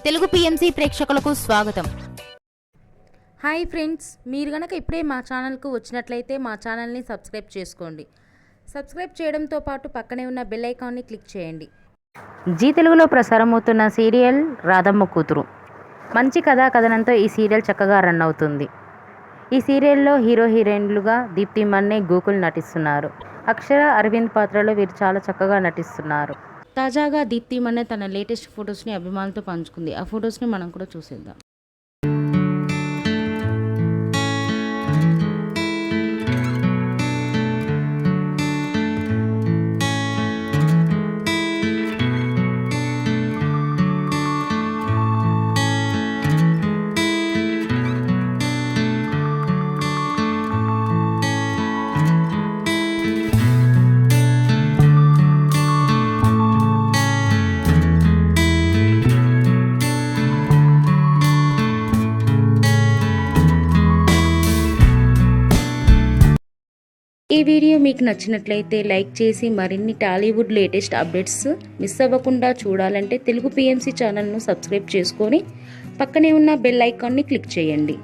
Telugu PMC ప్రేక్షకులకు స్వాగతం. Hi friends, మీరు గనక ఇప్పుడే మా ఛానల్కు వచ్చినట్లయితే మా ఛానల్ని సబ్స్క్రైబ్ చేసుకోండి. సబ్స్క్రైబ్ చేయడంతో పాటు పక్కనే ఉన్న బెల్ ఐకాన్ని క్లిక్ చేయండి. జీ తెలుగులో ప్రసారమవుతున్న సీరియల్ రాధమ్మ కూతురు. మంచి కథనంతో ఈ సీరియల్ చక్కగా రన్ అవుతుంది. ఈ సీరియల్లో హీరో హీరోయిన్లుగా దీప్తి మన్నే, గోకుల్ నటిస్తున్నారు. అక్షర, అరవింద్ పాత్రలో వీరు చాలా చక్కగా నటిస్తున్నారు. తాజాగా దీప్తి మన్నే తన లేటెస్ట్ ఫొటోస్ని అభిమానులతో పంచుకుంది. ఆ ఫొటోస్ని మనం కూడా చూసేద్దాం. ఈ వీడియో మీకు నచ్చినట్లయితే లైక్ చేసి మరిన్ని టాలీవుడ్ లేటెస్ట్ అప్డేట్స్ మిస్ అవ్వకుండా చూడాలంటే తెలుగు పిఎంసి ఛానల్ను సబ్స్క్రైబ్ చేసుకొని పక్కనే ఉన్న బెల్ ఐకాన్ని క్లిక్ చేయండి.